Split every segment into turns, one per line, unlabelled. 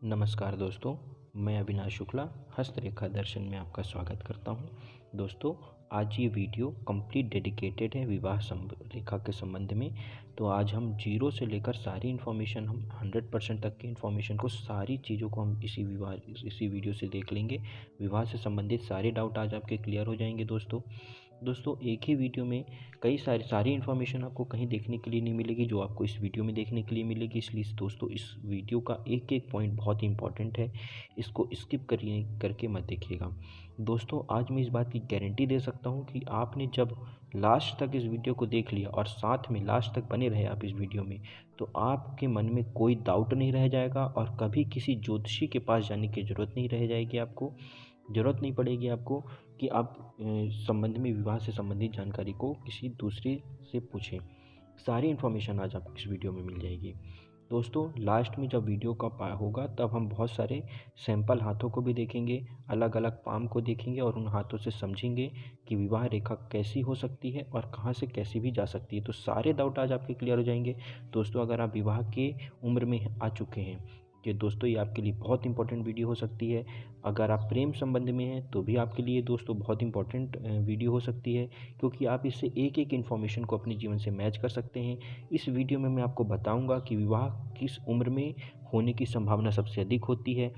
नमस्कार दोस्तों, मैं अविनाश शुक्ला हस्तरेखा दर्शन में आपका स्वागत करता हूं। दोस्तों, आज ये वीडियो कंप्लीट डेडिकेटेड है विवाह रेखा के संबंध में। तो आज हम जीरो से लेकर सारी इन्फॉर्मेशन, हम 100% तक की इन्फॉर्मेशन को, सारी चीज़ों को हम इसी वीडियो से देख लेंगे। विवाह से संबंधित सारे डाउट आज आपके क्लियर हो जाएंगे। दोस्तों एक ही वीडियो में कई सारी इन्फॉर्मेशन आपको कहीं देखने के लिए नहीं मिलेगी जो आपको इस वीडियो में देखने के लिए मिलेगी। इसलिए दोस्तों इस वीडियो का एक एक पॉइंट बहुत ही इंपॉर्टेंट है, इसको स्किप करके मत देखिएगा। दोस्तों आज मैं इस बात की गारंटी दे सकता हूँ कि आपने जब लास्ट तक इस वीडियो को देख लिया और साथ में लास्ट तक बने रहे आप इस वीडियो में, तो आपके मन में कोई डाउट नहीं रह जाएगा और कभी किसी ज्योतिषी के पास जाने की ज़रूरत नहीं रह जाएगी। आपको ज़रूरत नहीं पड़ेगी आपको कि आप संबंध में, विवाह से संबंधित जानकारी को किसी दूसरे से पूछें। सारी इन्फॉर्मेशन आज आपको इस वीडियो में मिल जाएगी। दोस्तों लास्ट में जब वीडियो का होगा तब हम बहुत सारे सैंपल हाथों को भी देखेंगे, अलग अलग पाम को देखेंगे और उन हाथों से समझेंगे कि विवाह रेखा कैसी हो सकती है और कहाँ से कैसी भी जा सकती है। तो सारे डाउट आज आपके क्लियर हो जाएंगे। दोस्तों अगर आप विवाह के उम्र में आ चुके हैं कि दोस्तों ये आपके लिए बहुत इंपॉर्टेंट वीडियो हो सकती है। अगर आप प्रेम संबंध में हैं तो भी आपके लिए दोस्तों बहुत इंपॉर्टेंट वीडियो हो सकती है, क्योंकि आप इससे एक एक इन्फॉर्मेशन को अपने जीवन से मैच कर सकते हैं। इस वीडियो में मैं आपको बताऊंगा कि विवाह किस उम्र में होने की संभावना सबसे अधिक होती है,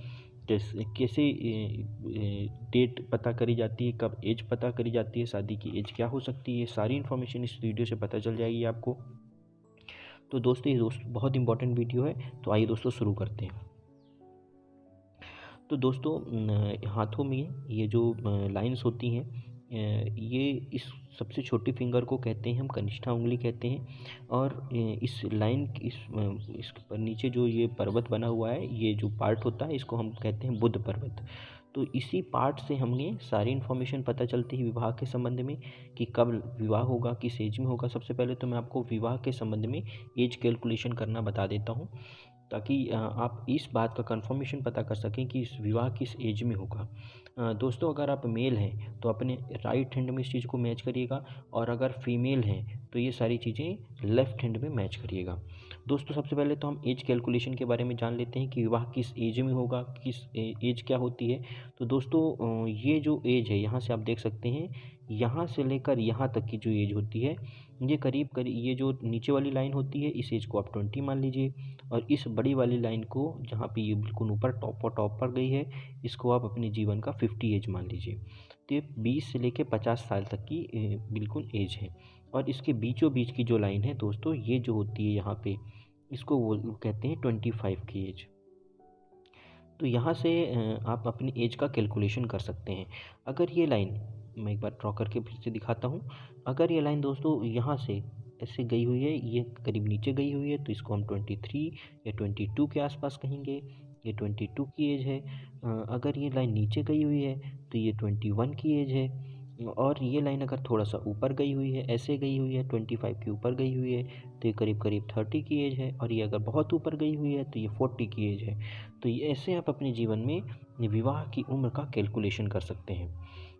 कैसे डेट पता करी जाती है, कब एज पता करी जाती है, शादी की एज क्या हो सकती है। सारी इन्फॉर्मेशन इस वीडियो से पता चल जाएगी आपको। तो दोस्तों ये बहुत इंपॉर्टेंट वीडियो है, तो आइए दोस्तों शुरू करते हैं। तो दोस्तों हाथों में ये जो लाइंस होती हैं, ये इस सबसे छोटी फिंगर को कहते हैं हम कनिष्ठा उंगली कहते हैं। और इस लाइन इस पर नीचे जो ये पर्वत बना हुआ है, ये जो पार्ट होता है, इसको हम कहते हैं बुध पर्वत। तो इसी पार्ट से हमें सारी इन्फॉर्मेशन पता चलती है विवाह के संबंध में कि कब विवाह होगा, किस एज में होगा। सबसे पहले तो मैं आपको विवाह के संबंध में एज कैलकुलेशन करना बता देता हूँ, ताकि आप इस बात का कंफर्मेशन पता कर सकें कि इस विवाह किस एज में होगा। दोस्तों अगर आप मेल हैं तो अपने राइट हैंड में इस चीज़ को मैच करिएगा, और अगर फीमेल हैं तो ये सारी चीज़ें लेफ़्ट हैंड में मैच करिएगा। दोस्तों सबसे पहले तो हम एज कैलकुलेशन के बारे में जान लेते हैं कि विवाह किस एज में होगा, किस एज क्या होती है। तो दोस्तों ये जो एज है, यहाँ से आप देख सकते हैं, यहाँ से लेकर यहाँ तक की जो एज होती है, ये करीब ये जो नीचे वाली लाइन होती है, इस एज को आप 20 मान लीजिए। और इस बड़ी वाली लाइन को, जहाँ पे ये बिल्कुल ऊपर टॉप पर गई है, इसको आप अपने जीवन का 50 एज मान लीजिए। तो ये 20 से लेकर 50 साल तक की बिल्कुल एज है। और इसके बीचों बीच की जो लाइन है दोस्तों, ये जो होती है यहाँ पे, इसको वो कहते हैं 25 की एज। तो यहाँ से आप अपनी एज का कैलकुलेशन कर सकते हैं। अगर ये लाइन, मैं एक बार ड्रॉ करके फिर से दिखाता हूँ। अगर ये लाइन दोस्तों यहाँ से ऐसे गई हुई है, ये करीब नीचे गई हुई है, तो इसको हम 23 या 22 के आसपास कहेंगे। ये 22 की एज है। अगर ये लाइन नीचे गई हुई है तो ये 21 की एज है। और ये लाइन अगर थोड़ा सा ऊपर गई हुई है, ऐसे गई हुई है, 25 के ऊपर गई हुई है, तो ये करीब करीब 30 की एज है। और ये अगर बहुत ऊपर गई हुई है तो ये 40 की एज है। तो ये ऐसे आप अपने जीवन में विवाह की उम्र का कैलकुलेशन कर सकते हैं।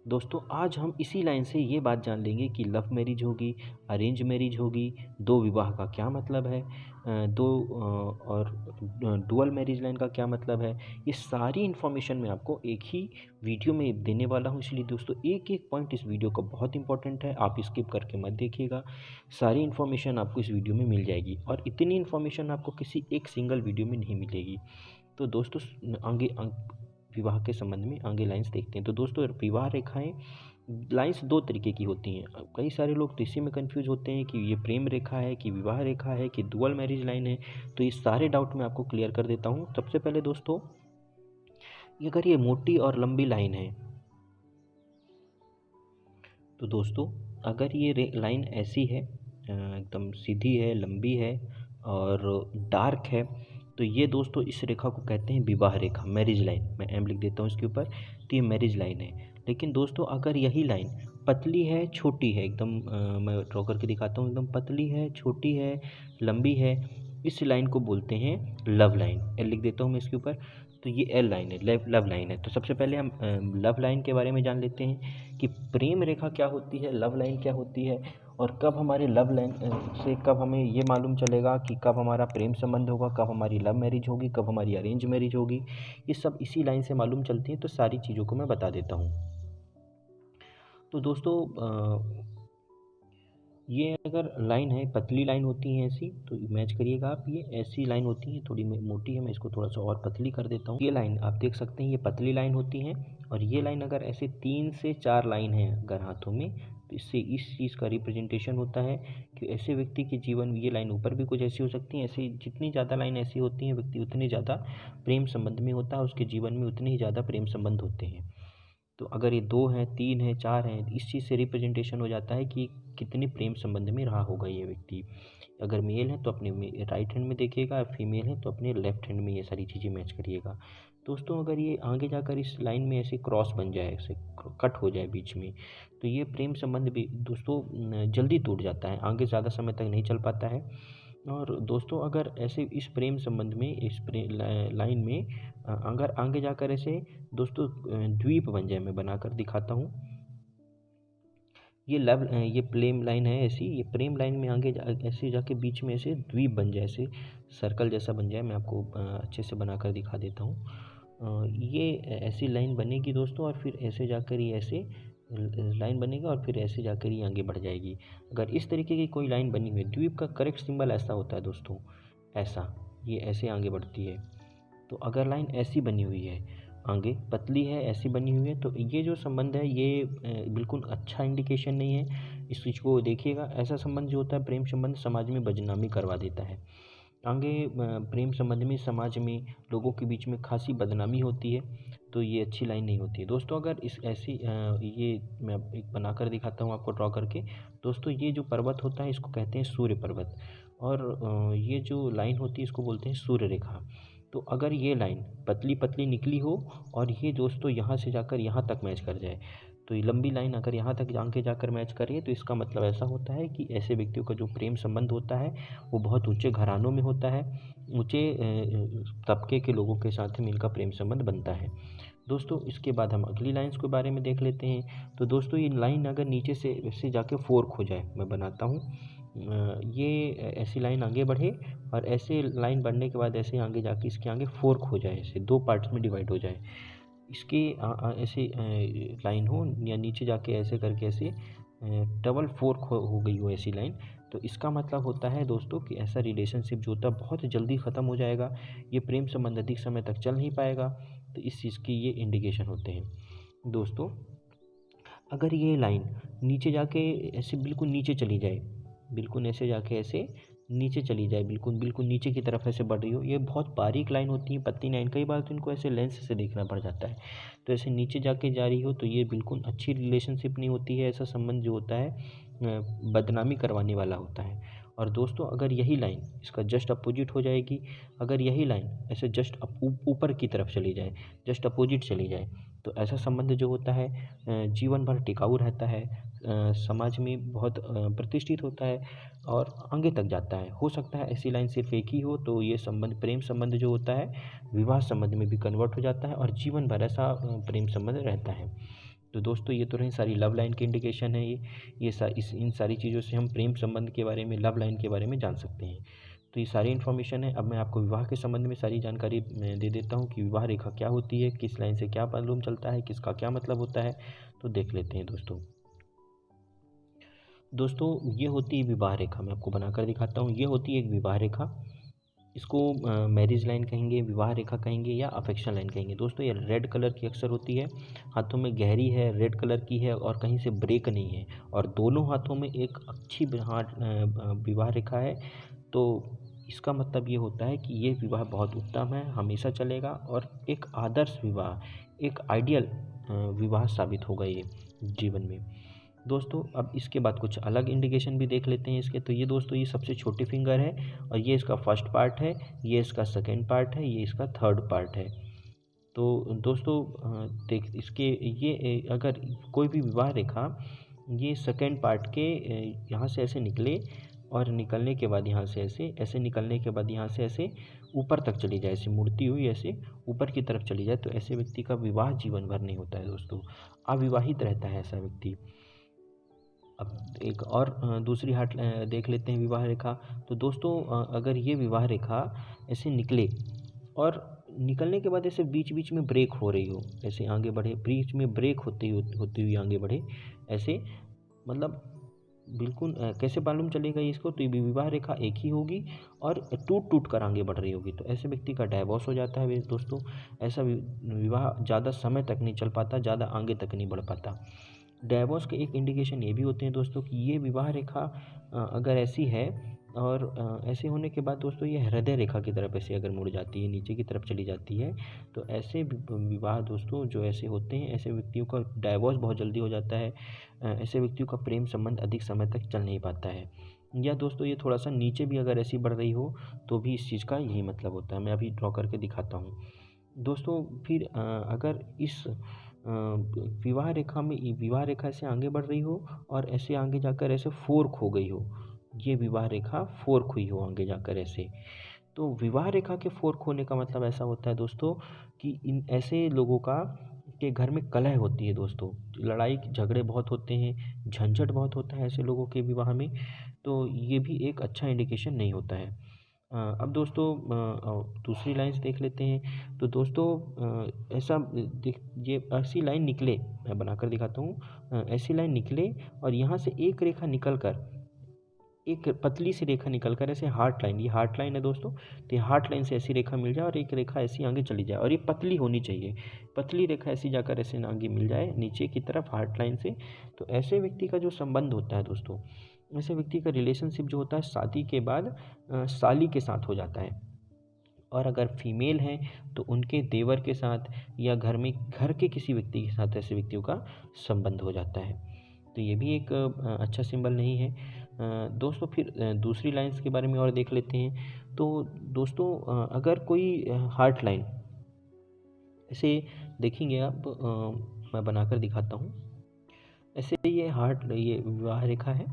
दोस्तों आज हम इसी लाइन से ये बात जान लेंगे कि लव मैरिज होगी, अरेंज मैरिज होगी, दो विवाह का क्या मतलब है, और डुअल मैरिज लाइन का क्या मतलब है। ये सारी इन्फॉर्मेशन मैं आपको एक ही वीडियो में देने वाला हूँ। इसलिए दोस्तों एक एक पॉइंट इस वीडियो का बहुत इंपॉर्टेंट है, आप स्किप करके मत देखिएगा। सारी इन्फॉर्मेशन आपको इस वीडियो में मिल जाएगी, और इतनी इन्फॉर्मेशन आपको किसी एक सिंगल वीडियो में नहीं मिलेगी। तो दोस्तों आगे विवाह के संबंध में आगे लाइंस देखते हैं। तो दोस्तों विवाह रेखाएं, लाइंस दो तरीके की होती हैं। कई सारे लोग तो इसी में कंफ्यूज होते हैं कि ये प्रेम रेखा है, कि विवाह रेखा है, कि डुअल मैरिज लाइन है। तो ये सारे डाउट मैं आपको क्लियर कर देता हूँ। सबसे पहले दोस्तों, अगर ये मोटी और लंबी लाइन है, तो दोस्तों अगर ये लाइन ऐसी है, एकदम सीधी है, लंबी है और डार्क है, तो ये दोस्तों इस रेखा को कहते हैं विवाह रेखा, मैरिज लाइन। मैं एम लिख देता हूँ इसके ऊपर, तो ये मैरिज लाइन है। लेकिन दोस्तों अगर यही लाइन पतली है, छोटी है, एकदम मैं ड्रॉ करके दिखाता हूँ, एकदम पतली है, छोटी है, लंबी है, इस लाइन को बोलते हैं लव लाइन। एल लिख देता हूँ मैं इसके ऊपर। तो ये एल लाइन है, लव लाइन है। तो सबसे पहले हम लव लाइन के बारे में जान लेते हैं कि प्रेम रेखा क्या होती है, लव लाइन क्या होती है, और कब हमारे लव लाइन से कब हमें ये मालूम चलेगा कि कब हमारा प्रेम संबंध होगा, कब हमारी लव मैरिज होगी, कब हमारी अरेंज मैरिज होगी। ये सब इसी लाइन से मालूम चलती है। तो सारी चीज़ों को मैं बता देता हूँ। तो दोस्तों ये अगर लाइन है, पतली लाइन होती है ऐसी, तो मैच करिएगा आप। ये ऐसी लाइन होती है, थोड़ी मोटी है, मैं इसको थोड़ा सा और पतली कर देता हूँ। ये लाइन आप देख सकते हैं, ये पतली लाइन होती है। और ये लाइन अगर ऐसे 3 से 4 लाइन है अगर हाथों में, तो इससे इस चीज़ का रिप्रेजेंटेशन होता है कि ऐसे व्यक्ति के जीवन में ये लाइन ऊपर भी कुछ ऐसी हो सकती है। ऐसी जितनी ज़्यादा लाइन ऐसी होती हैं, व्यक्ति उतने ज़्यादा प्रेम संबंध में होता है, उसके जीवन में उतने ही ज़्यादा प्रेम संबंध होते हैं। तो अगर ये 2 हैं, 3 हैं, 4 हैं, इस चीज़ से रिप्रेजेंटेशन हो जाता है कि कितने प्रेम संबंध में रहा होगा ये व्यक्ति। अगर मेल है तो अपने राइट हैंड में देखिएगा, फीमेल है तो अपने लेफ्ट हैंड में ये सारी चीज़ें मैच करिएगा। दोस्तों अगर ये आगे जाकर इस लाइन में ऐसे क्रॉस बन जाए, ऐसे कट हो जाए बीच में, तो ये प्रेम संबंध भी दोस्तों जल्दी टूट जाता है, आगे ज़्यादा समय तक नहीं चल पाता है। और दोस्तों अगर ऐसे इस प्रेम संबंध में, इस लाइन में अगर आगे जाकर ऐसे दोस्तों द्वीप बन जाए, मैं बनाकर दिखाता हूँ। ये प्रेम लाइन है ऐसी, ये प्रेम लाइन में आगे ऐसे जाके बीच में ऐसे द्वीप बन जाए, ऐसे सर्कल जैसा बन जाए। मैं आपको अच्छे से बनाकर दिखा देता हूँ। ये ऐसी लाइन बनेगी दोस्तों, और फिर ऐसे जाकर ये ऐसे लाइन बनेगा, और फिर ऐसे जाकर ये आगे बढ़ जाएगी। अगर इस तरीके की कोई लाइन बनी हुई है, द्वीप का करेक्ट सिंबल ऐसा होता है दोस्तों, ऐसा, ये ऐसे आगे बढ़ती है। तो अगर लाइन ऐसी बनी हुई है, आगे पतली है, ऐसी बनी हुई है, तो ये जो संबंध है ये बिल्कुल अच्छा इंडिकेशन नहीं है। इस चीज़ को देखिएगा। ऐसा संबंध जो होता है, प्रेम संबंध, समाज में बदनामी करवा देता है। आगे प्रेम संबंध में समाज में लोगों के बीच में खासी बदनामी होती है, तो ये अच्छी लाइन नहीं होती है दोस्तों। अगर इस ऐसी ये मैं एक बनाकर दिखाता हूँ आपको ड्रॉ करके। दोस्तों ये जो पर्वत होता है इसको कहते हैं सूर्य पर्वत, और ये जो लाइन होती है इसको बोलते हैं सूर्य रेखा। तो अगर ये लाइन पतली पतली निकली हो, और ये दोस्तों यहाँ से जाकर यहाँ तक मैच कर जाए, तो ये लंबी लाइन अगर यहाँ तक आगे जाकर मैच करे, तो इसका मतलब ऐसा होता है कि ऐसे व्यक्तियों का जो प्रेम संबंध होता है वो बहुत ऊंचे घरानों में होता है, ऊंचे तबके के लोगों के साथ में इनका प्रेम संबंध बनता है। दोस्तों इसके बाद हम अगली लाइंस के बारे में देख लेते हैं। तो दोस्तों ये लाइन अगर नीचे से जाके फोर्क हो जाए, मैं बनाता हूँ। ये ऐसी लाइन आगे बढ़े, और ऐसे लाइन बढ़ने के बाद ऐसे आगे जाके इसके आगे फोर्क हो जाए, ऐसे 2 पार्ट्स में डिवाइड हो जाए, इसके ऐसे लाइन हो, या नीचे जाके ऐसे करके ऐसे डबल फोर्क हो गई हो ऐसी लाइन, तो इसका मतलब होता है दोस्तों कि ऐसा रिलेशनशिप जो होता है बहुत जल्दी ख़त्म हो जाएगा, ये प्रेम संबंध अधिक समय तक चल नहीं पाएगा। तो इस चीज़ की ये इंडिकेशन होते हैं दोस्तों। अगर ये लाइन नीचे जाके ऐसे बिल्कुल नीचे चली जाए, बिल्कुल ऐसे जाके ऐसे नीचे चली जाए, बिल्कुल बिल्कुल नीचे की तरफ ऐसे बढ़ रही हो, ये बहुत बारीक लाइन होती है, पतली लाइन, कई बार तो इनको ऐसे लेंस से देखना पड़ जाता है। तो ऐसे नीचे जाके जा रही हो, तो ये बिल्कुल अच्छी रिलेशनशिप नहीं होती है। ऐसा संबंध जो होता है बदनामी करवाने वाला होता है। और दोस्तों अगर यही लाइन इसका जस्ट अपोजिट हो जाएगी, अगर यही लाइन ऐसे जस्ट ऊपर की तरफ चली जाए, जस्ट अपोजिट चली जाए, तो ऐसा संबंध जो होता है जीवन भर टिकाऊ रहता है, समाज में बहुत प्रतिष्ठित होता है, और आगे तक जाता है। हो सकता है ऐसी लाइन सिर्फ एक ही हो, तो ये संबंध, प्रेम संबंध जो होता है, विवाह संबंध में भी कन्वर्ट हो जाता है, और जीवन भर ऐसा प्रेम संबंध रहता है। तो दोस्तों ये तो रही सारी लव लाइन की इंडिकेशन है। इन सारी चीज़ों से हम प्रेम संबंध के बारे में, लव लाइन के बारे में जान सकते हैं। तो ये सारी इन्फॉर्मेशन है। अब मैं आपको विवाह के संबंध में सारी जानकारी दे देता हूँ कि विवाह रेखा क्या होती है, किस लाइन से क्या मालूम चलता है, किसका क्या मतलब होता है। तो देख लेते हैं दोस्तों ये होती है विवाह रेखा। मैं आपको बनाकर दिखाता हूँ। ये होती है एक विवाह रेखा, इसको मैरिज लाइन कहेंगे, विवाह रेखा कहेंगे, या अफेक्शन लाइन कहेंगे। दोस्तों ये रेड कलर की अक्सर होती है, हाथों में गहरी है, रेड कलर की है, और कहीं से ब्रेक नहीं है, और दोनों हाथों में एक अच्छी विवाह रेखा है। तो इसका मतलब ये होता है कि ये विवाह बहुत उत्तम है, हमेशा चलेगा, और एक आदर्श विवाह, एक आइडियल विवाह साबित होगा ये जीवन में। दोस्तों अब इसके बाद कुछ अलग इंडिकेशन भी देख लेते हैं इसके। तो ये दोस्तों ये सबसे छोटी फिंगर है, और ये इसका फर्स्ट पार्ट है, ये इसका सेकेंड पार्ट है, ये इसका थर्ड पार्ट है। तो दोस्तों देख इसके ये अगर कोई भी विवाह रेखा ये सेकेंड पार्ट के यहाँ से ऐसे निकले, और निकलने के बाद यहाँ से ऐसे ऐसे निकलने के बाद यहाँ से ऐसे ऊपर तक चली जाए, ऐसे मुड़ती हुई ऐसे ऊपर की तरफ चली जाए, तो ऐसे व्यक्ति का विवाह जीवन भर नहीं होता है दोस्तों, अविवाहित रहता है ऐसा व्यक्ति। अब एक और दूसरी हाट देख लेते हैं विवाह रेखा। तो दोस्तों अगर ये विवाह रेखा ऐसे निकले और निकलने के बाद ऐसे बीच बीच में ब्रेक हो रही हो, ऐसे आगे बढ़े, बीच में ब्रेक होती हुई आगे बढ़े ऐसे, मतलब बिल्कुल कैसे मालूम चलेगा इसको, तो ये विवाह रेखा एक ही होगी और टूट टूट कर आगे बढ़ रही होगी, तो ऐसे व्यक्ति का डाइवोर्स हो जाता है दोस्तों। ऐसा विवाह ज़्यादा समय तक नहीं चल पाता, ज़्यादा आगे तक नहीं बढ़ पाता। डाइवोर्स के एक इंडिकेशन ये भी होते हैं दोस्तों कि ये विवाह रेखा अगर ऐसी है और ऐसे होने के बाद दोस्तों ये हृदय रेखा की तरफ ऐसे अगर मुड़ जाती है, नीचे की तरफ चली जाती है, तो ऐसे विवाह दोस्तों जो ऐसे होते हैं, ऐसे व्यक्तियों का डाइवोर्स बहुत जल्दी हो जाता है। ऐसे व्यक्तियों का प्रेम संबंध अधिक समय तक चल नहीं पाता है। या दोस्तों ये थोड़ा सा नीचे भी अगर ऐसी बढ़ रही हो तो भी इस चीज़ का यही मतलब होता है। मैं अभी ड्रॉ करके दिखाता हूँ दोस्तों। फिर अगर इस विवाह रेखा में विवाह रेखा ऐसे आगे बढ़ रही हो और ऐसे आगे जाकर ऐसे फोर्क हो गई हो, ये विवाह रेखा फोर्क हुई हो आगे जाकर ऐसे, तो विवाह रेखा के फोर्क होने का मतलब ऐसा होता है दोस्तों कि इन ऐसे लोगों का के घर में कलह होती है दोस्तों, लड़ाई झगड़े बहुत होते हैं, झंझट बहुत होता है ऐसे लोगों के विवाह में, तो ये भी एक अच्छा इंडिकेशन नहीं होता है। अब दोस्तों दूसरी लाइन्स देख लेते हैं। तो दोस्तों ऐसा ये ऐसी लाइन निकले, मैं बनाकर दिखाता हूँ। ऐसी लाइन निकले और यहाँ से एक रेखा निकल कर, एक पतली सी रेखा निकल कर ऐसे हार्ट लाइन, ये हार्ट लाइन है दोस्तों, तो ये हार्ट लाइन से ऐसी रेखा मिल जाए और एक रेखा ऐसी आगे चली जाए, और ये पतली होनी चाहिए, पतली रेखा ऐसी जाकर ऐसे आगे मिल जाए नीचे की तरफ हार्ट लाइन से, तो ऐसे व्यक्ति का जो संबंध होता है दोस्तों, ऐसे व्यक्ति का रिलेशनशिप जो होता है शादी के बाद साली के साथ हो जाता है। और अगर फीमेल हैं तो उनके देवर के साथ या घर के किसी व्यक्ति के साथ ऐसे व्यक्तियों का संबंध हो जाता है, तो ये भी एक अच्छा सिंबल नहीं है। दोस्तों फिर दूसरी लाइंस के बारे में और देख लेते हैं। तो दोस्तों अगर कोई हार्ट लाइन ऐसे देखेंगे आप, मैं बनाकर दिखाता हूँ। ऐसे ये विवाह रेखा है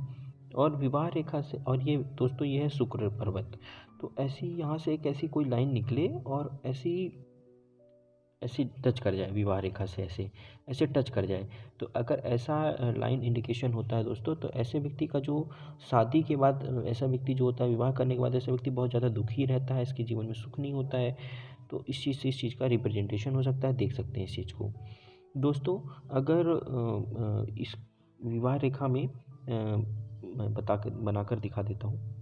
और विवाह रेखा से, और ये दोस्तों ये है शुक्र पर्वत, तो ऐसी यहाँ से एक ऐसी कोई लाइन निकले और ऐसी ऐसे टच कर जाए विवाह रेखा से, ऐसे ऐसे टच कर जाए, तो अगर ऐसा लाइन इंडिकेशन होता है दोस्तों, तो ऐसे व्यक्ति का जो शादी के बाद ऐसा व्यक्ति जो होता है, विवाह करने के बाद ऐसा व्यक्ति बहुत ज़्यादा दुखी रहता है, इसके जीवन में सुख नहीं होता है, तो इस चीज़ से इस चीज़ का रिप्रेजेंटेशन हो सकता है, देख सकते हैं इस चीज़ को। दोस्तों अगर इस विवाह रेखा में मैं बनाकर दिखा देता हूँ।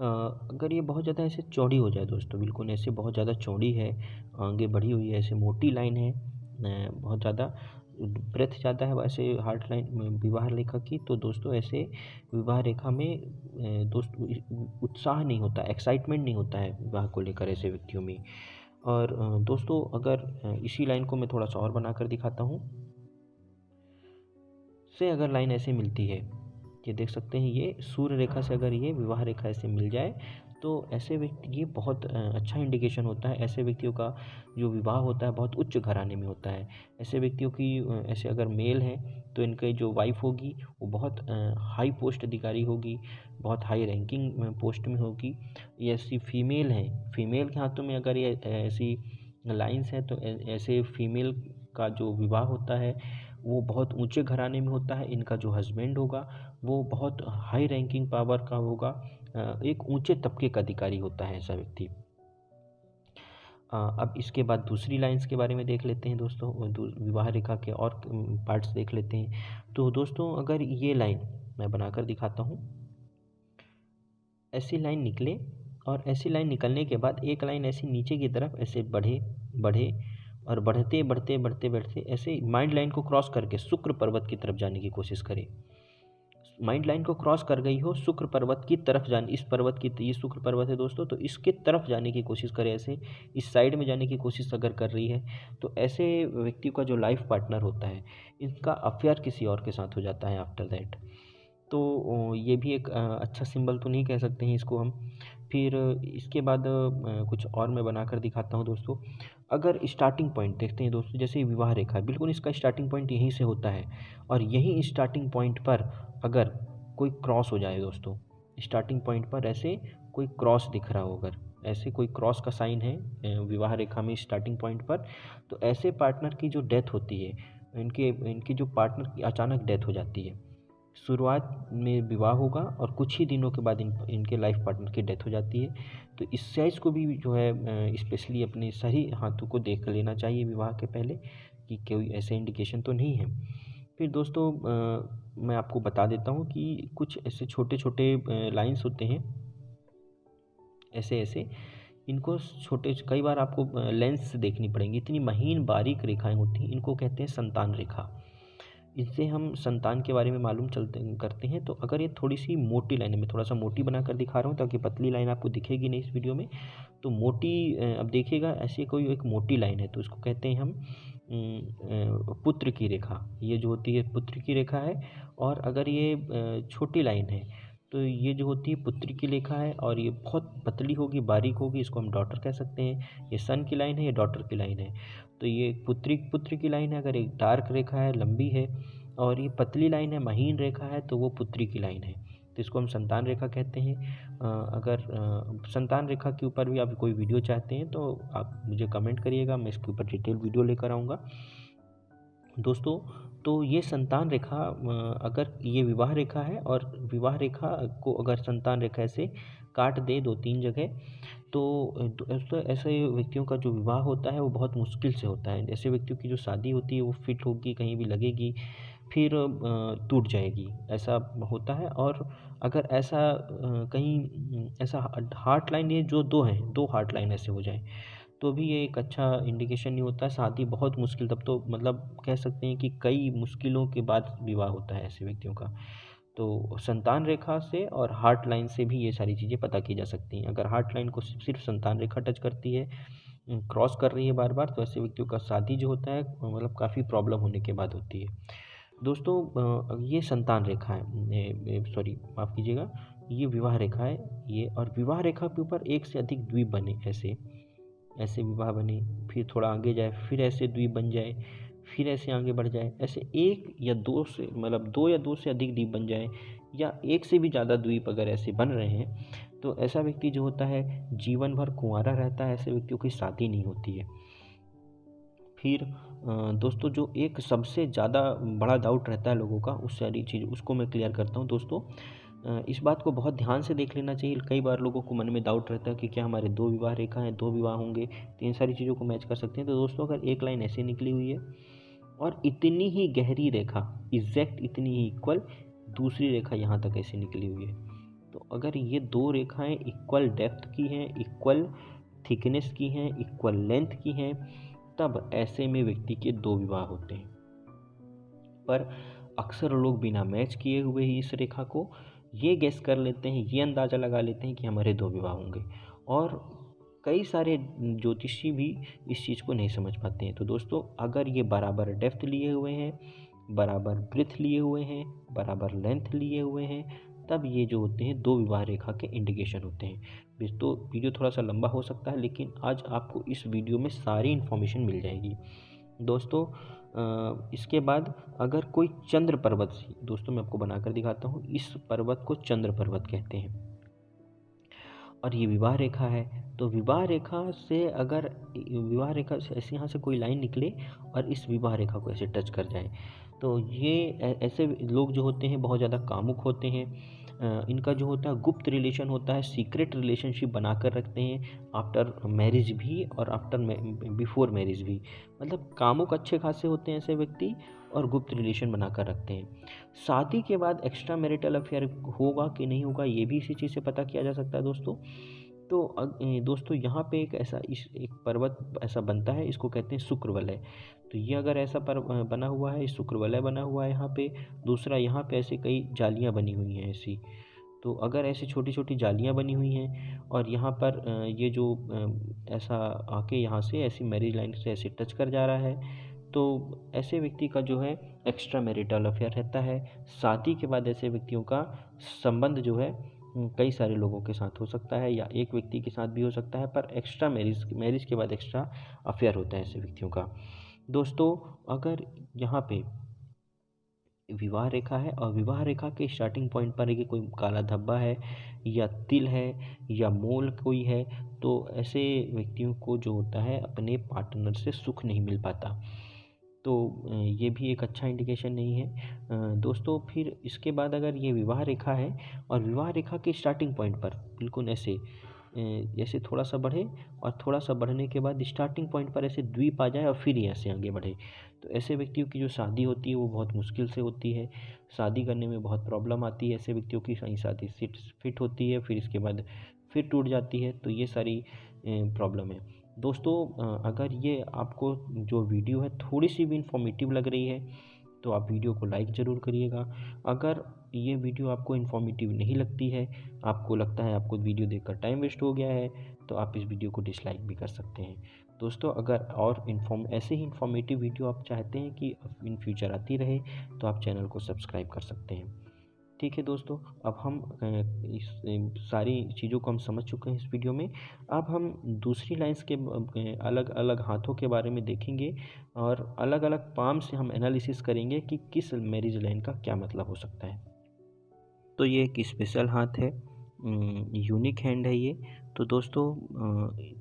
अगर ये बहुत ज़्यादा ऐसे चौड़ी हो जाए दोस्तों, बिल्कुल ऐसे बहुत ज़्यादा चौड़ी है, आगे बढ़ी हुई है, ऐसे मोटी लाइन है, बहुत ज़्यादा ब्रेथ ज़्यादा है वैसे हार्ट लाइन विवाह रेखा की, तो दोस्तों ऐसे विवाह रेखा में दोस्तों उत्साह नहीं होता, एक्साइटमेंट नहीं होता है विवाह को लेकर ऐसे व्यक्तियों में। और दोस्तों अगर इसी लाइन को मैं थोड़ा सा और बनाकर दिखाता हूँ, से अगर लाइन ऐसे मिलती है, ये देख सकते हैं, ये सूर्य रेखा से अगर ये विवाह रेखा ऐसे मिल जाए, तो ऐसे व्यक्ति, ये बहुत अच्छा इंडिकेशन होता है, ऐसे व्यक्तियों का जो विवाह होता है बहुत उच्च घराने में होता है। ऐसे व्यक्तियों की ऐसे अगर मेल है तो इनकी जो वाइफ होगी वो बहुत हाई पोस्ट अधिकारी होगी, बहुत हाई रैंकिंग पोस्ट में होगी। ये ऐसी फीमेल है, फीमेल के हाथों में अगर ये ऐसी लाइन्स हैं, तो ऐसे फीमेल का जो विवाह होता है वो बहुत ऊंचे घराने में होता है। इनका जो हस्बैंड होगा वो बहुत हाई रैंकिंग पावर का होगा, एक ऊंचे तबके का अधिकारी होता है ऐसा व्यक्ति। अब इसके बाद दूसरी लाइंस के बारे में देख लेते हैं दोस्तों, विवाह रेखा के और पार्ट्स देख लेते हैं। तो दोस्तों अगर ये लाइन मैं बनाकर दिखाता हूँ, ऐसी लाइन निकले और ऐसी लाइन निकलने के बाद एक लाइन ऐसी नीचे की तरफ ऐसे बढ़े बढ़े और बढ़ते बढ़ते बढ़ते बढ़ते ऐसे माइंड लाइन को क्रॉस करके शुक्र पर्वत की तरफ जाने की कोशिश करे। माइंड लाइन को क्रॉस कर गई हो, शुक्र पर्वत की तरफ जाने, इस पर्वत की, ये शुक्र पर्वत है दोस्तों, तो इसके तरफ जाने की कोशिश करे, ऐसे इस साइड में जाने की कोशिश अगर कर रही है, तो ऐसे व्यक्ति का जो लाइफ पार्टनर होता है, इनका अफेयर किसी और के साथ हो जाता है आफ्टर दैट। तो ये भी एक अच्छा सिंबल तो नहीं कह सकते हैं इसको हम, फिर इसके बाद कुछ और मैं बनाकर दिखाता हूँ दोस्तों। अगर स्टार्टिंग पॉइंट देखते हैं दोस्तों, जैसे विवाह रेखा है, बिल्कुल इसका स्टार्टिंग पॉइंट यहीं से होता है और यहीं स्टार्टिंग पॉइंट पर अगर कोई क्रॉस हो जाए दोस्तों, स्टार्टिंग पॉइंट पर ऐसे कोई क्रॉस दिख रहा हो, अगर ऐसे कोई क्रॉस का साइन है विवाह रेखा में स्टार्टिंग पॉइंट पर, तो ऐसे पार्टनर की जो डेथ होती है, इनकी जो पार्टनर की अचानक डेथ हो जाती है। शुरुआत में विवाह होगा और कुछ ही दिनों के बाद इनके लाइफ पार्टनर की डेथ हो जाती है। तो इस साइज़ को भी जो है स्पेशली अपने सही हाथों को देख लेना चाहिए विवाह के पहले कि कोई ऐसे इंडिकेशन तो नहीं है। फिर दोस्तों मैं आपको बता देता हूँ कि कुछ ऐसे छोटे छोटे लाइंस होते हैं, ऐसे ऐसे इनको छोटे कई बार आपको लेंस से देखनी पड़ेंगी, इतनी महीन बारीक रेखाएं होती हैं, इनको कहते हैं संतान रेखा। इससे हम संतान के बारे में मालूम करते हैं। तो अगर ये थोड़ी सी मोटी लाइन है, मैं थोड़ा सा मोटी बनाकर दिखा रहा हूँ ताकि पतली लाइन आपको दिखेगी नहीं इस वीडियो में। तो मोटी अब देखिएगा ऐसी कोई एक मोटी लाइन है तो इसको कहते हैं हम पुत्र की रेखा। ये जो होती है पुत्र की रेखा है। और अगर ये छोटी लाइन है तो ये जो होती है पुत्री की रेखा है और ये बहुत पतली होगी, बारीक होगी, इसको हम डॉटर कह सकते हैं। ये सन की लाइन है, ये डॉटर की लाइन है। तो ये पुत्र की लाइन है, अगर एक डार्क रेखा है, लंबी है, और ये पतली लाइन है, महीन रेखा है, तो वो पुत्री की लाइन है। तो इसको हम संतान रेखा कहते हैं। अगर संतान रेखा के ऊपर भी आप कोई वीडियो चाहते हैं तो आप मुझे कमेंट करिएगा, मैं इसके ऊपर डिटेल वीडियो लेकर आऊँगा दोस्तों। तो ये संतान रेखा अगर ये विवाह रेखा है और विवाह रेखा को अगर संतान रेखा से काट दे 2-3 जगह तो ऐसे व्यक्तियों का जो विवाह होता है वो बहुत मुश्किल से होता है। ऐसे व्यक्तियों की जो शादी होती है वो फिट होगी, कहीं भी लगेगी, फिर टूट जाएगी, ऐसा होता है। और अगर ऐसा कहीं ऐसा हार्ट लाइन, ये जो दो हैं, 2 हार्ट लाइन ऐसे हो जाए तो भी ये एक अच्छा इंडिकेशन नहीं होता है। शादी बहुत मुश्किल, तब तो मतलब कह सकते हैं कि कई मुश्किलों के बाद विवाह होता है ऐसे व्यक्तियों का। तो संतान रेखा से और हार्ट लाइन से भी ये सारी चीज़ें पता की जा सकती हैं। अगर हार्ट लाइन को सिर्फ संतान रेखा टच करती है, क्रॉस कर रही है बार बार, तो ऐसे व्यक्तियों का शादी जो होता है मतलब काफ़ी प्रॉब्लम होने के बाद होती है दोस्तों। ये संतान रेखा है, सॉरी माफ़ कीजिएगा, ये विवाह रेखा है ये। और विवाह रेखा के ऊपर एक से अधिक द्वीप बने, ऐसे ऐसे विवाह बने, फिर थोड़ा आगे जाए, फिर ऐसे द्वीप बन जाए, फिर ऐसे आगे बढ़ जाए, ऐसे 1 या 2 से मतलब 2 या 2 से अधिक द्वीप बन जाए, या 1 से भी ज़्यादा द्वीप अगर ऐसे बन रहे हैं तो ऐसा व्यक्ति जो होता है जीवन भर कुंवारा रहता है, ऐसे व्यक्तियों की शादी नहीं होती है। फिर दोस्तों जो एक सबसे ज़्यादा बड़ा डाउट रहता है लोगों का, उस सारी चीज़ उसको मैं क्लियर करता हूँ दोस्तों। इस बात को बहुत ध्यान से देख लेना चाहिए। कई बार लोगों को मन में डाउट रहता है कि क्या हमारे 2 विवाह रेखा हैं, 2 विवाह होंगे, तो इन सारी चीज़ों को मैच कर सकते हैं। तो दोस्तों अगर एक लाइन ऐसे निकली हुई है और इतनी ही गहरी रेखा, एग्जैक्ट इतनी ही इक्वल दूसरी रेखा यहाँ तक ऐसे निकली हुई है, तो अगर ये 2 रेखाएं इक्वल डेप्थ की हैं, इक्वल थिकनेस की हैं, इक्वल लेंथ की हैं, तब ऐसे में व्यक्ति के 2 विवाह होते हैं। पर अक्सर लोग बिना मैच किए हुए ही इस रेखा को ये गेस कर लेते हैं, ये अंदाज़ा लगा लेते हैं कि हमारे 2 विवाह होंगे, और कई सारे ज्योतिषी भी इस चीज़ को नहीं समझ पाते हैं। तो दोस्तों अगर ये बराबर डेप्थ लिए हुए हैं, बराबर ब्रेथ लिए हुए हैं, बराबर लेंथ लिए हुए हैं, तब ये जो होते हैं 2 विवाह रेखा के इंडिकेशन होते हैं। तो वीडियो थोड़ा सा लंबा हो सकता है, लेकिन आज आपको इस वीडियो में सारी इन्फॉर्मेशन मिल जाएगी दोस्तों। इसके बाद अगर कोई चंद्र पर्वत, दोस्तों मैं आपको बनाकर दिखाता हूँ, इस पर्वत को चंद्र पर्वत कहते हैं और ये विवाह रेखा है। तो विवाह रेखा से अगर विवाह रेखा से ऐसे यहाँ से कोई लाइन निकले और इस विवाह रेखा को ऐसे टच कर जाए, तो ये ऐसे लोग जो होते हैं बहुत ज़्यादा कामुक होते हैं। इनका जो होता है गुप्त रिलेशन होता है, सीक्रेट रिलेशनशिप बनाकर रखते हैं आफ्टर मैरिज भी और आफ्टर बिफोर मैरिज भी। मतलब कामुक अच्छे खासे होते हैं ऐसे व्यक्ति और गुप्त रिलेशन बनाकर रखते हैं। शादी के बाद एक्स्ट्रा मैरिटल अफेयर होगा कि नहीं होगा ये भी इसी चीज़ से पता किया जा सकता है दोस्तों। तो दोस्तों यहाँ पे एक पर्वत ऐसा बनता है, इसको कहते हैं शुक्र वलय। तो ये अगर ऐसा बना हुआ है, शुक्र वलय बना हुआ है यहाँ पे। दूसरा यहाँ पे ऐसे कई जालियाँ बनी हुई हैं ऐसी, तो अगर ऐसी छोटी छोटी जालियाँ बनी हुई हैं और यहाँ पर ये जो ऐसा आके यहाँ से ऐसी मैरिज लाइन से ऐसे टच कर जा रहा है, तो ऐसे व्यक्ति का जो है एक्स्ट्रा मैरिटल अफेयर रहता है। शादी के बाद ऐसे व्यक्तियों का संबंध जो है कई सारे लोगों के साथ हो सकता है या एक व्यक्ति के साथ भी हो सकता है, पर एक्स्ट्रा मैरिज के बाद एक्स्ट्रा अफेयर होता है ऐसे व्यक्तियों का। दोस्तों, अगर यहाँ पे विवाह रेखा है और विवाह रेखा के स्टार्टिंग पॉइंट पर है कि कोई काला धब्बा है या तिल है या मोल कोई है, तो ऐसे व्यक्तियों को जो होता है अपने पार्टनर से सुख नहीं मिल पाता। तो ये भी एक अच्छा इंडिकेशन नहीं है। दोस्तों, फिर इसके बाद अगर ये विवाह रेखा है और विवाह रेखा के स्टार्टिंग पॉइंट पर बिल्कुल ऐसे ऐसे थोड़ा सा बढ़े और थोड़ा सा बढ़ने के बाद स्टार्टिंग पॉइंट पर ऐसे द्वीप आ जाए और फिर ऐसे आगे बढ़े, तो ऐसे व्यक्तियों की जो शादी होती है वो बहुत मुश्किल से होती है। शादी करने में बहुत प्रॉब्लम आती है। ऐसे व्यक्तियों की कहीं शादी फिट होती है, फिर इसके बाद फिर टूट जाती है। तो ये सारी प्रॉब्लम है। दोस्तों, अगर ये आपको जो वीडियो है थोड़ी सी भी इंफॉर्मेटिव लग रही है तो आप वीडियो को लाइक ज़रूर करिएगा। अगर ये वीडियो आपको इन्फॉर्मेटिव नहीं लगती है, आपको लगता है आपको वीडियो देखकर टाइम वेस्ट हो गया है, तो आप इस वीडियो को डिसलाइक भी कर सकते हैं। दोस्तों, अगर और ऐसे ही इन्फॉर्मेटिव वीडियो आप चाहते हैं कि इन फ्यूचर आती रहे, तो आप चैनल को सब्सक्राइब कर सकते हैं। ठीक है दोस्तों, अब हम इस सारी चीज़ों को हम समझ चुके हैं इस वीडियो में। अब हम दूसरी लाइन्स के अलग अलग हाथों के बारे में देखेंगे और अलग अलग पाम से हम एनालिसिस करेंगे कि किस मैरिज लाइन का क्या मतलब हो सकता है। तो ये एक स्पेशल हाथ है, यूनिक हैंड है ये। तो दोस्तों,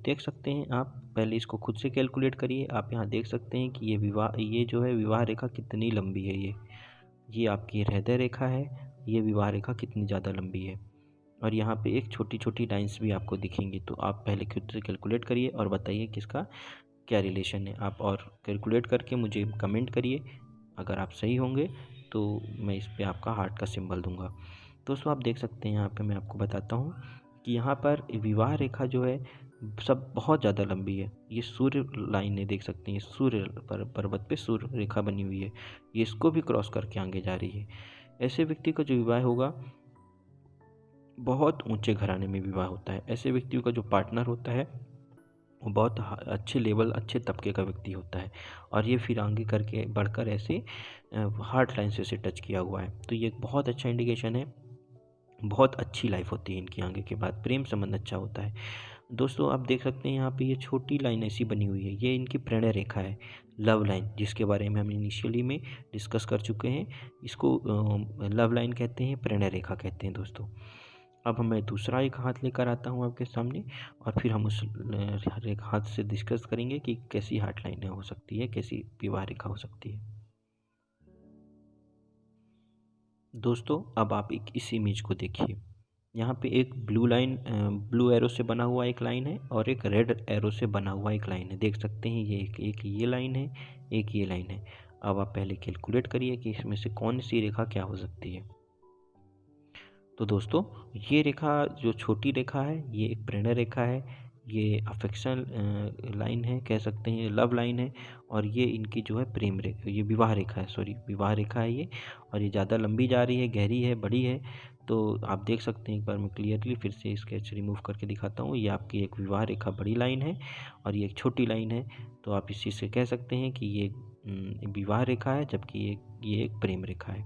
देख सकते हैं आप, पहले इसको खुद से कैलकुलेट करिए। आप यहाँ देख सकते हैं कि ये जो है विवाह रेखा कितनी लंबी है। ये आपकी हृदय रेखा है। ये विवाह रेखा कितनी ज़्यादा लंबी है और यहाँ पे एक छोटी छोटी लाइंस भी आपको दिखेंगी। तो आप पहले खुद से कैलकुलेट करिए और बताइए किसका क्या रिलेशन है। आप और कैलकुलेट करके मुझे कमेंट करिए। अगर आप सही होंगे तो मैं इस पे आपका हार्ट का सिंबल दूंगा। दोस्तों, आप देख सकते हैं यहाँ पे मैं आपको बताता हूँ कि यहाँ पर विवाह रेखा जो है सब बहुत ज़्यादा लंबी है। ये सूर्य लाइन है, देख सकते हैं सूर्य पर्वत पे सूर्य रेखा बनी हुई है। ये इसको भी क्रॉस करके आगे जा रही है। ऐसे व्यक्ति का जो विवाह होगा बहुत ऊंचे घराने में विवाह होता है। ऐसे व्यक्तियों का जो पार्टनर होता है वो बहुत अच्छे लेवल अच्छे तबके का व्यक्ति होता है और ये फिर आगे करके बढ़कर ऐसे हार्ट लाइन से टच किया हुआ है। तो ये एक बहुत अच्छा इंडिकेशन है। बहुत अच्छी लाइफ होती है इनकी आगे के बाद, प्रेम संबंध अच्छा होता है। दोस्तों, आप देख सकते हैं यहाँ पे ये छोटी लाइन ऐसी बनी हुई है, ये इनकी प्रणय रेखा है, लव लाइन, जिसके बारे में हम इनिशियली में डिस्कस कर चुके हैं। इसको लव लाइन कहते हैं, प्रणय रेखा कहते हैं दोस्तों। अब मैं दूसरा एक हाथ लेकर आता हूँ आपके सामने और फिर हम उस एक हाथ से डिस्कस करेंगे कि कैसी हार्ट लाइन हो सकती है, कैसी विवाह रेखा हो सकती है। दोस्तों, अब आप इस इमेज को देखिए। यहाँ पे एक ब्लू एरो से बना हुआ एक लाइन है और एक रेड एरो से बना हुआ एक लाइन है। देख सकते हैं ये एक ये लाइन है, एक ये लाइन है। अब आप पहले कैलकुलेट करिए कि इसमें से कौन सी रेखा क्या हो सकती है। तो दोस्तों, ये रेखा जो छोटी रेखा है ये एक प्रेरणा रेखा है। ये अफेक्शन लाइन है, कह सकते हैं लव लाइन है। और ये इनकी जो है प्रेम रेखा, ये विवाह रेखा है, सॉरी विवाह रेखा है ये। और ये ज़्यादा लंबी जा रही है, गहरी है, बड़ी है। तो आप देख सकते हैं, एक बार मैं क्लियरली फिर से स्केच रिमूव करके दिखाता हूँ। ये आपकी एक विवाह रेखा बड़ी लाइन है और ये एक छोटी लाइन है। तो आप इस चीज़ से कह सकते हैं कि ये विवाह रेखा है, जबकि ये एक प्रेम रेखा है।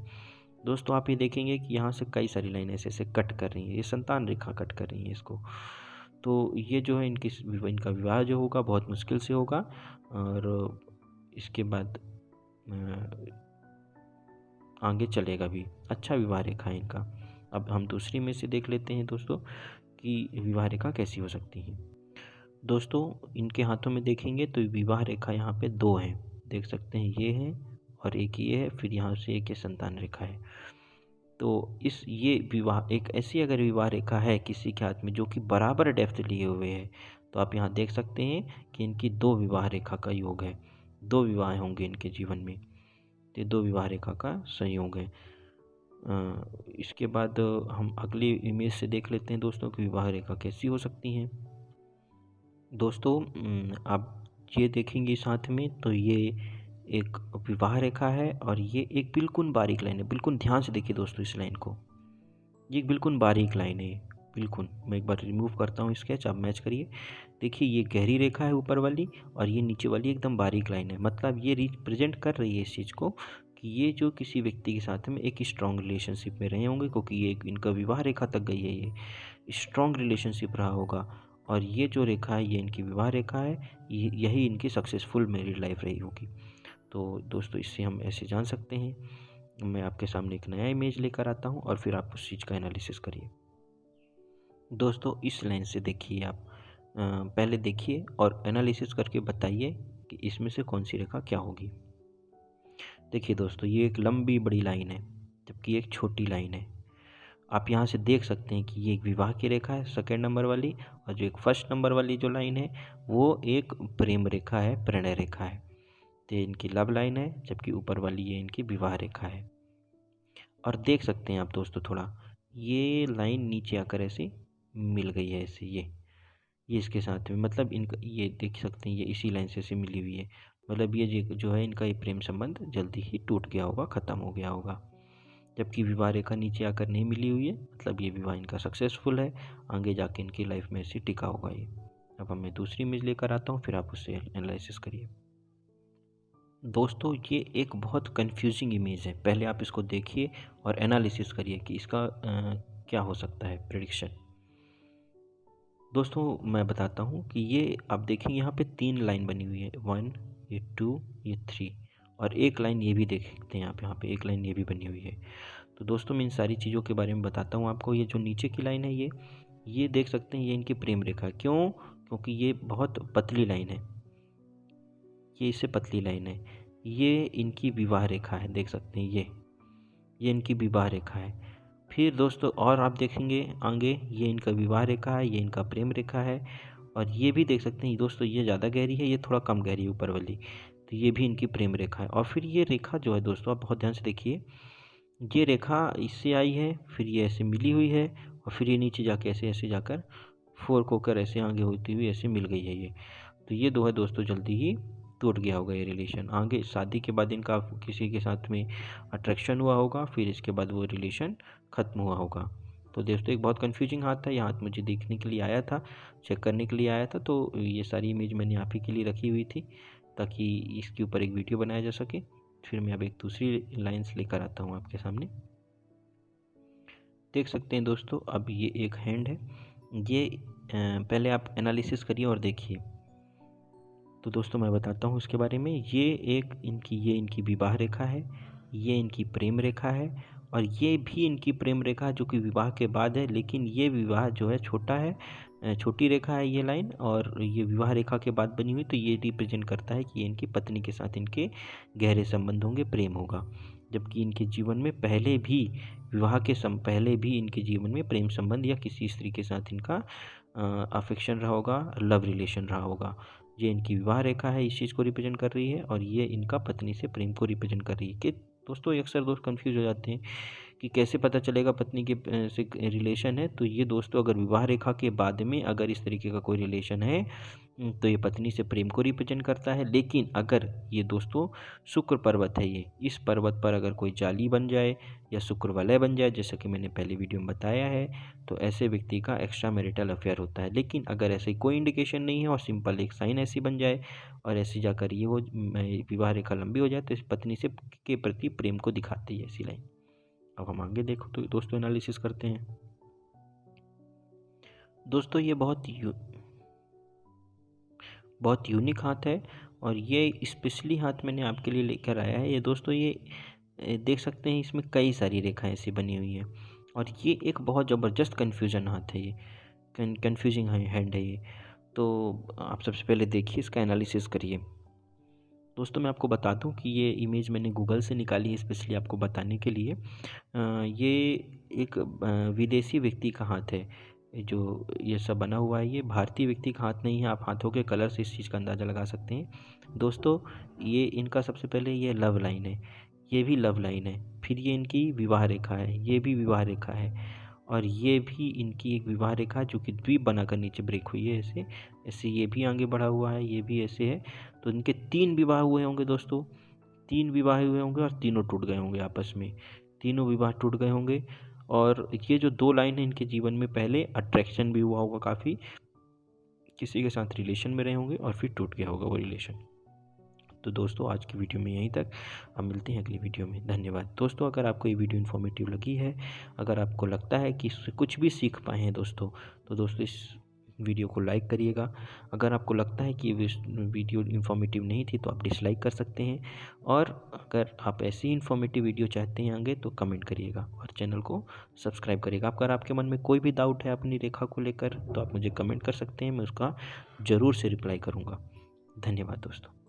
दोस्तों, आप ये देखेंगे कि यहाँ से कई सारी लाइनें ऐसे ऐसे कट कर रही हैं, ये संतान रेखा कट कर रही है इसको। तो ये जो है इनका विवाह जो होगा बहुत मुश्किल से होगा और इसके बाद आगे चलेगा भी। अच्छा विवाह रेखा है इनका। अब हम दूसरी में से देख लेते हैं दोस्तों कि विवाह रेखा कैसी हो सकती है। दोस्तों, इनके हाथों में देखेंगे तो विवाह रेखा यहाँ पे दो हैं, देख सकते हैं ये है और एक ये है, फिर यहाँ से एक ये संतान रेखा है। तो ये विवाह एक ऐसी अगर विवाह रेखा है किसी के हाथ में जो कि बराबर डेप्थ लिए हुए है, तो आप यहाँ देख सकते हैं कि इनकी दो विवाह रेखा का योग है। दो विवाह होंगे इनके जीवन में, ये दो विवाह रेखा का संयोग है। इसके बाद हम अगली इमेज से देख लेते हैं दोस्तों कि विवाह रेखा कैसी हो सकती हैं। दोस्तों, आप ये देखेंगे साथ में तो ये एक विवाह रेखा है और ये एक बिल्कुल बारीक लाइन है। बिल्कुल ध्यान से देखिए दोस्तों इस लाइन को, ये एक बिल्कुल बारीक लाइन है बिल्कुल। मैं एक बार रिमूव करता हूँ स्केच, आप मैच करिए। देखिए ये गहरी रेखा है ऊपर वाली और ये नीचे वाली एकदम बारीक लाइन है। मतलब ये रिप्रेजेंट कर रही है इस चीज़ को कि ये जो किसी व्यक्ति के साथ में एक स्ट्रॉन्ग रिलेशनशिप में रहे होंगे, क्योंकि ये इनका विवाह रेखा तक गई है, ये स्ट्रॉन्ग रिलेशनशिप रहा होगा। और ये जो रेखा है ये इनकी विवाह रेखा है, यही इनकी सक्सेसफुल मैरिड लाइफ रही होगी। तो दोस्तों इससे हम ऐसे जान सकते हैं। मैं आपके सामने एक नया इमेज लेकर आता हूँ और फिर आप उस चीज़ का एनालिसिस करिए। दोस्तों इस लाइन से देखिए आप, पहले देखिए और एनालिसिस करके बताइए कि इसमें से कौन सी रेखा क्या होगी। देखिए दोस्तों, ये एक लंबी बड़ी लाइन है जबकि एक छोटी लाइन है। आप यहाँ से देख सकते हैं कि ये एक विवाह की रेखा है सेकेंड नंबर वाली, और जो एक फर्स्ट नंबर वाली जो लाइन है वो एक प्रेम रेखा है, प्रणय रेखा है। तो इनकी लव लाइन है, जबकि ऊपर वाली ये इनकी विवाह रेखा है। और देख सकते हैं आप दोस्तों, थोड़ा ये लाइन नीचे आकर ऐसे मिल गई है, ऐसे ये इसके साथ में, मतलब इनका ये देख सकते हैं ये इसी लाइन से ऐसे मिली हुई है। मतलब ये जो है इनका ये प्रेम संबंध जल्दी ही टूट गया होगा, ख़त्म हो गया होगा। जबकि विवाह रेखा नीचे आकर नहीं मिली हुई है, मतलब ये विवाह इनका सक्सेसफुल है, आगे जाके इनकी लाइफ में ऐसे टिका होगा ये। अब मैं दूसरी इमेज लेकर आता हूँ, फिर आप उससे एनालिसिस करिए। दोस्तों ये एक बहुत कंफ्यूजिंग इमेज है, पहले आप इसको देखिए और एनालिसिस करिए कि इसका क्या हो सकता है प्रेडिक्शन। दोस्तों मैं बताता हूँ कि ये आप देखेंगे यहाँ पे 3 लाइन बनी हुई है, 1, ये 2, ये 3, और एक लाइन ये भी देख सकते हैं आप, यहाँ पे एक लाइन ये भी बनी हुई है। तो दोस्तों मैं इन सारी चीज़ों के बारे में बताता हूँ आपको। ये जो नीचे की लाइन है ये देख सकते हैं, ये इनकी प्रेम रेखा। क्यों? क्योंकि ये बहुत पतली लाइन है, ये इससे पतली लाइन है। ये इनकी विवाह रेखा है, देख सकते हैं ये इनकी विवाह रेखा है। फिर दोस्तों और आप देखेंगे आगे, ये इनका विवाह रेखा है, ये इनका प्रेम रेखा है, और ये भी देख सकते हैं दोस्तों, ये ज़्यादा गहरी है, ये थोड़ा कम गहरी है ऊपर वाली, तो ये भी इनकी प्रेम रेखा है। और फिर ये रेखा जो है दोस्तों, आप बहुत ध्यान से देखिए, ये रेखा इससे आई है, फिर ये ऐसे मिली हुई है, और फिर ये नीचे जाके ऐसे जाकर फोर्क होकर ऐसे आगे होती हुई ऐसे मिल गई है ये। तो ये दो है दोस्तों, जल्दी ही टूट गया होगा ये रिलेशन। आगे शादी के बाद इनका किसी के साथ में अट्रैक्शन हुआ होगा, फिर इसके बाद वो रिलेशन ख़त्म हुआ होगा। तो दोस्तों एक बहुत कन्फ्यूजिंग हाथ था, ये हाथ मुझे देखने के लिए आया था, चेक करने के लिए आया था, तो ये सारी इमेज मैंने आप ही के लिए रखी हुई थी ताकि इसके ऊपर एक वीडियो बनाया जा सके। फिर मैं अब एक दूसरी लाइन्स लेकर आता हूँ आपके सामने। देख सकते हैं दोस्तों, अब ये एक हैंड है, ये पहले आप एनालिसिस करिए और देखिए। तो दोस्तों मैं बताता हूँ उसके बारे में। ये इनकी विवाह रेखा है, ये इनकी प्रेम रेखा है, और ये भी इनकी प्रेम रेखा जो कि विवाह के बाद है, लेकिन ये विवाह जो है छोटा है, छोटी रेखा है ये लाइन, और ये विवाह रेखा के बाद बनी हुई, तो ये रिप्रेजेंट करता है कि ये इनकी पत्नी के साथ इनके गहरे संबंध होंगे, प्रेम होगा। जबकि इनके जीवन में पहले भी विवाह के पहले भी इनके जीवन में प्रेम संबंध या किसी स्त्री के साथ इनका अफेक्शन रहा होगा, लव रिलेशन रहा होगा। ये इनकी विवाह रेखा है, इस चीज़ को रिप्रेजेंट कर रही है, और ये इनका पत्नी से प्रेम को रिप्रेजेंट कर रही है। कि दोस्तों अक्सर दोस्त कंफ्यूज हो जाते हैं कि कैसे पता चलेगा पत्नी के से रिलेशन है। तो ये दोस्तों, अगर विवाह रेखा के बाद में अगर इस तरीके का कोई रिलेशन है तो ये पत्नी से प्रेम को रिप्रेजेंट करता है। लेकिन अगर ये दोस्तों शुक्र पर्वत है, ये इस पर्वत पर अगर कोई जाली बन जाए या शुक्र वलय बन जाए, जैसा कि मैंने पहले वीडियो में बताया है, तो ऐसे व्यक्ति का एक्स्ट्रा मैरिटल अफेयर होता है। लेकिन अगर ऐसे कोई इंडिकेशन नहीं है और सिंपल एक साइन ऐसी बन जाए और ऐसी जाकर ये वो विवाह रेखा लंबी हो जाए, तो इस पत्नी से के प्रति प्रेम को दिखाती है ऐसी लाइन। अब हम आगे देखो तो दोस्तों एनालिसिस करते हैं। दोस्तों ये बहुत यूनिक हाथ है, और ये स्पेशली हाथ मैंने आपके लिए लेकर आया है। ये दोस्तों ये देख सकते हैं, इसमें कई सारी रेखाएं ऐसी बनी हुई हैं, और ये एक बहुत ज़बरदस्त कन्फ्यूजन हाथ है, ये कन्फ्यूजिंग हैंड है ये। तो आप सबसे पहले देखिए, इसका एनालिसिस करिए। दोस्तों मैं आपको बता दूं कि ये इमेज मैंने गूगल से निकाली है स्पेशली आपको बताने के लिए। ये एक विदेशी व्यक्ति का हाथ है, जो ये सब बना हुआ है, ये भारतीय व्यक्ति का हाथ नहीं है। आप हाथों के कलर से इस चीज़ का अंदाज़ा लगा सकते हैं। दोस्तों ये इनका सबसे पहले ये लव लाइन है, ये भी लव लाइन है, फिर ये इनकी विवाह रेखा है, ये भी विवाह रेखा है, और ये भी इनकी एक विवाह रेखा जो कि द्वीप बनाकर नीचे ब्रेक हुई है ऐसे ऐसे, ये भी आगे बढ़ा हुआ है, ये भी ऐसे है। तो इनके 3 विवाह हुए होंगे दोस्तों, 3 विवाह हुए होंगे, और तीनों टूट गए होंगे आपस में, तीनों विवाह टूट गए होंगे। और ये जो 2 लाइन है, इनके जीवन में पहले अट्रैक्शन भी हुआ होगा, काफ़ी किसी के साथ रिलेशन में रहे होंगे, और फिर टूट गया होगा वो रिलेशन। तो दोस्तों आज की वीडियो में यहीं तक, हम मिलते हैं अगली वीडियो में। धन्यवाद दोस्तों। अगर आपको ये वीडियो इन्फॉर्मेटिव लगी है, अगर आपको लगता है कि इससे कुछ भी सीख पाए हैं दोस्तों, तो दोस्तों इस वीडियो को लाइक करिएगा। अगर आपको लगता है कि वीडियो इन्फॉर्मेटिव नहीं थी तो आप डिसलाइक कर सकते हैं, और अगर आप ऐसी इन्फॉर्मेटिव वीडियो चाहते हैं आगे तो कमेंट करिएगा और चैनल को सब्सक्राइब करिएगा। अगर आपके मन में कोई भी डाउट है अपनी रेखा को लेकर तो आप मुझे कमेंट कर सकते हैं, मैं उसका ज़रूर से रिप्लाई करूँगा। धन्यवाद दोस्तों।